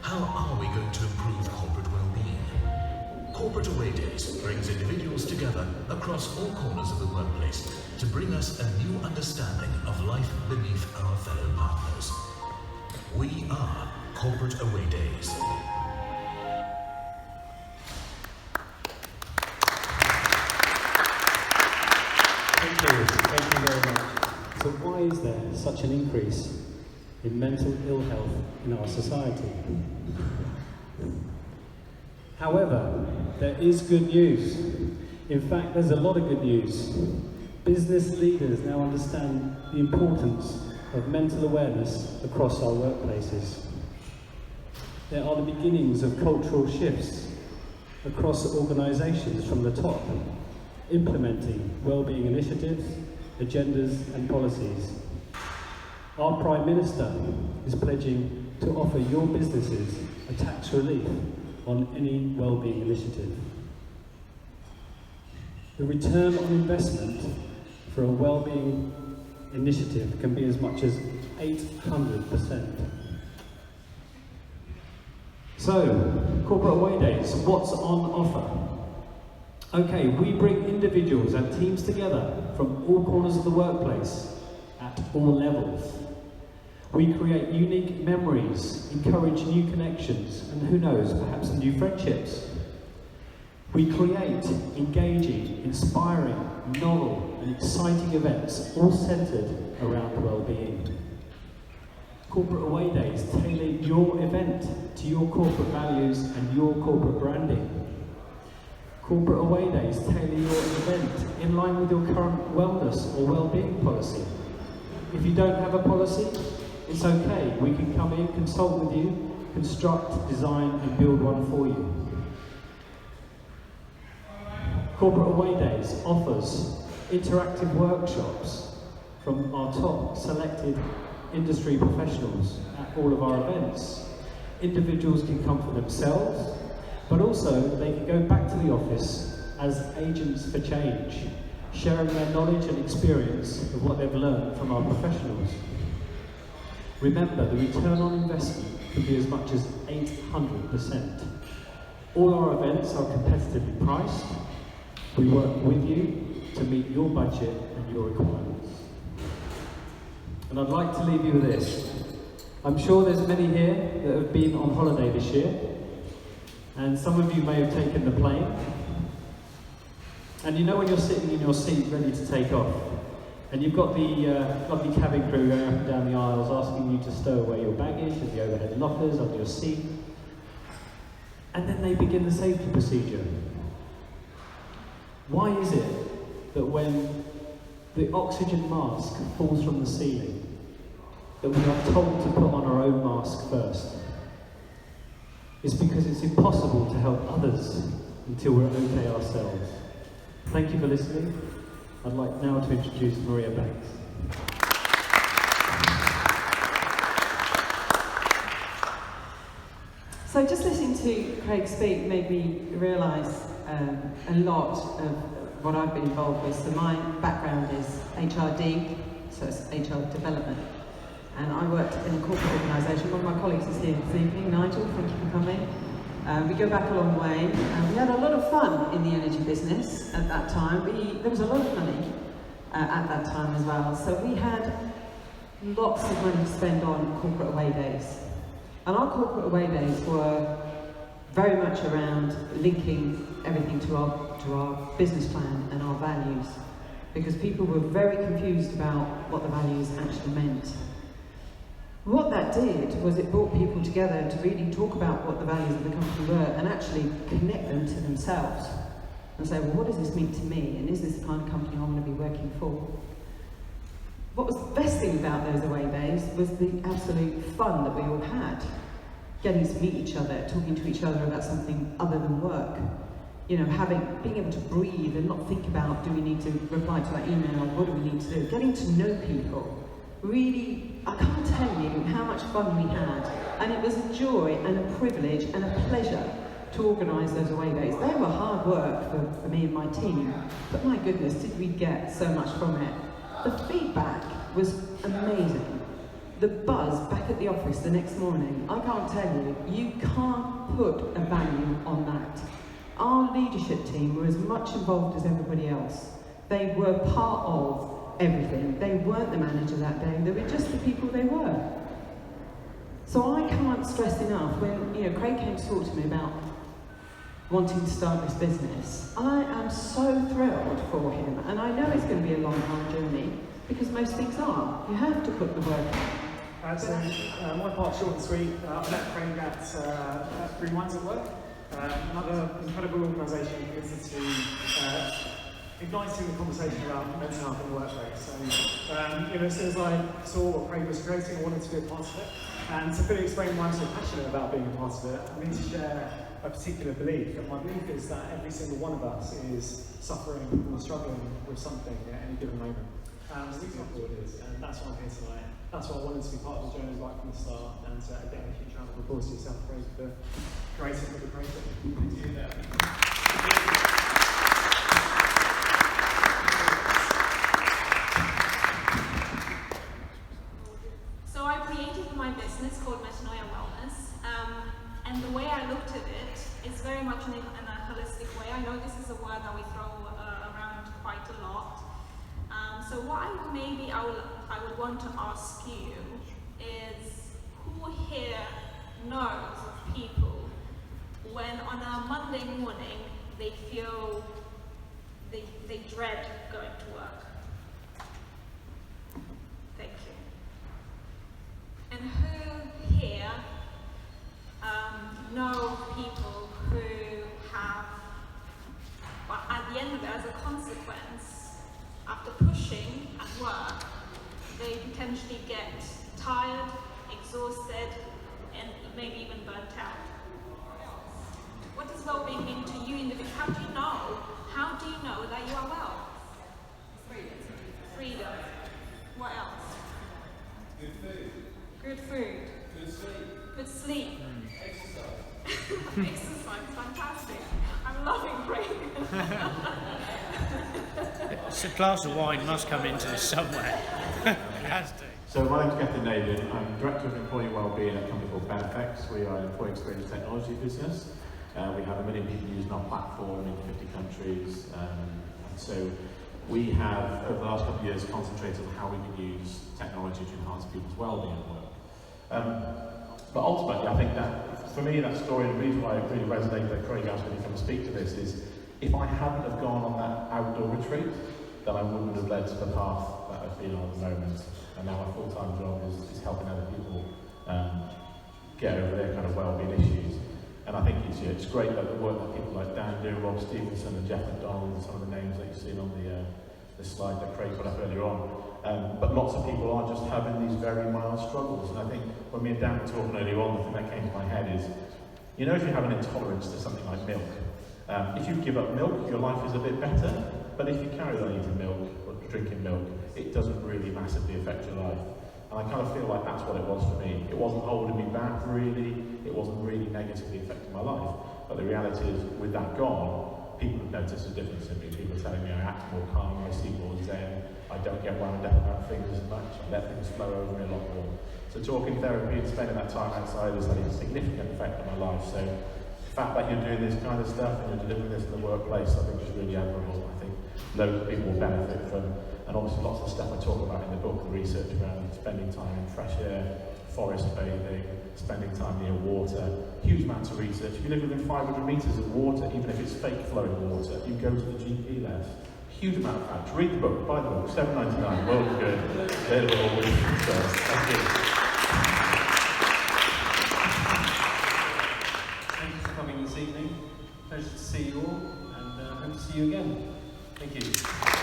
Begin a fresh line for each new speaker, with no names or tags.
how are we going to improve corporate well-being? Corporate Away Days brings individuals together across all corners of the workplace to bring us a new understanding of life beneath our fellow partners. We are Corporate Away Days.
Thank you very much. So why is there such an increase in mental ill health in our society? However, there is good news. In fact, there's a lot of good news. Business leaders now understand the importance of mental awareness across our workplaces. There are the beginnings of cultural shifts across organisations from the top, implementing wellbeing initiatives, agendas and policies. Our Prime Minister is pledging to offer your businesses a tax relief on any wellbeing initiative. The return on investment for a wellbeing initiative can be as much as 800%. So, Corporate Away Days, what's on offer? Okay, we bring individuals and teams together from all corners of the workplace at all levels. We create unique memories, encourage new connections, and who knows, perhaps some new friendships. We create engaging, inspiring, novel, and exciting events, all centered around well-being. Corporate Away Days tailor your event to your corporate values and your corporate branding. Corporate Away Days tailor your event in line with your current wellness or well-being policy. If you don't have a policy, it's okay. We can come in, consult with you, construct, design and build one for you. Corporate Away Days offers interactive workshops from our top selected industry professionals at all of our events. Individuals can come for themselves, but also they can go back to the office as agents for change, sharing their knowledge and experience of what they've learned from our professionals. Remember, the return on investment can be as much as 800%. All our events are competitively priced. We work with you to meet your budget and your requirements. And I'd like to leave you with this. I'm sure there's many here that have been on holiday this year, and some of you may have taken the plane. And you know when you're sitting in your seat ready to take off, and you've got the lovely cabin crew going up and down the aisles asking you to stow away your baggage in the overhead lockers under your seat. And then they begin the safety procedure. Why is it that when the oxygen mask falls from the ceiling, that we are told to put on our own mask first? It's because it's impossible to help others until we're okay ourselves. Thank you for listening. I'd like now to introduce Maria Banks.
So just listening to Craig speak made me realise a lot of what I've been involved with. So my background is HRD, so it's HR development. And I worked in a corporate organisation. One of my colleagues is here this evening, Nigel, thank you for coming. We go back a long way. We had a lot of fun in the energy business at that time. There was a lot of money at that time as well. So we had lots of money to spend on corporate away days. And our corporate away days were very much around linking everything to our business plan and our values, because people were very confused about what the values actually meant. What that did was it brought people together to really talk about what the values of the company were and actually connect them to themselves and say, well, what does this mean to me? And is this the kind of company I want to be working for? What was the best thing about those away days was the absolute fun that we all had. Getting to meet each other, talking to each other about something other than work. You know, being able to breathe and not think about, do we need to reply to that email, or what do we need to do? Getting to know people. Really, I can't tell you how much fun we had. And it was a joy and a privilege and a pleasure to organise those away days. They were hard work for me and my team, but my goodness, did we get so much from it. The feedback was amazing. the buzz back at the office the next morning, I can't tell you, you can't put a value on that. Our leadership team were as much involved as everybody else. They were part of everything. They weren't the manager that day, they were just the people they were. So I can't stress enough, when Craig came to talk to me about wanting to start this business, I am so thrilled for him, and I know it's going to be a long, hard journey, because most things are. You have to put the work in.
My part's short and sweet. I met Craig at 3 months at work. Another incredible organisation committed to igniting the conversation about mental health in the workplace. And as soon as I saw what Craig was creating, I wanted to be a part of it. And to fully explain why I'm so passionate about being a part of it, I need to share a particular belief. And my belief is that every single one of us is suffering or struggling with something at any given moment. And the reason I thought it is, and that's why I'm here tonight. That's why I wanted to be part of the journey right from the start. And again, a huge round of applause to yourself, Craig, for creating what you're creating. Thank you.
So I created my business called Metanoia Wellness, and the way I looked at it is very much in a holistic way. I know this is a word that we throw around quite a lot. So what I would want to ask you is, who here knows of people when on a Monday morning they feel they dread going to work? Thank you. And who here know people who have, well, at the end of it, as a consequence, after pushing at work, they potentially get tired, exhausted, and maybe even burnt out? What does well-being mean to you individually? How do you know that you are well? Freedom. What else?
Good food.
Good food.
Good sleep.
Good sleep.
Exercise.
Exercise, fantastic. I'm loving Craig.
A glass of wine must come into this somewhere. It has to.
So my name's Gethin Naden. I'm Director of Employee Wellbeing at a company called Benefex. We are an employee experience technology business. We have 1 million people using our platform in 50 countries. And so we have, over the last couple of years, concentrated on how we can use technology to enhance people's wellbeing at work. But ultimately, I think that, for me, that story, the reason why it really resonated that Craig asked me to come and speak to this is, if I hadn't have gone on that outdoor retreat, then I wouldn't have led to the path that I've been on at the moment. And now my full-time job is helping other people get over their kind of wellbeing issues. And I think it's great that the work that people like Dan do, Rob Stevenson and Jeff McDonald, and some of the names that you've seen on the slide that Craig put up earlier on. But lots of people are just having these very mild struggles. And I think when me and Dan were talking earlier on, the thing that came to my head is, if you have an intolerance to something like milk, if you give up milk, your life is a bit better. But if you carry on eating milk or drinking milk, it doesn't really massively affect your life. And I kind of feel like that's what it was for me. It wasn't holding me back, really. It wasn't really negatively affecting my life. But the reality is, with that gone, people have noticed a difference in me. People are telling me I act more calm, I see more zen, I don't get wound up about things as much, I let things flow over me a lot more. So talking therapy and spending that time outside has had a significant effect on my life. So the fact that you're doing this kind of stuff and you're delivering this in the workplace, I think is really admirable. I think loads of people will benefit from, and obviously lots of stuff I talk about in the book, the research around spending time in fresh air, forest bathing, spending time near water, huge amounts of research. If you live within 500 metres of water, even if it's fake flowing water, you go to the GP less. Huge amount of facts. Read the book, buy the book, $7.99, well good, available all week. So, thank you.
Thank you for coming this evening. Pleasure to see you all, and hope to see you again. Thank you.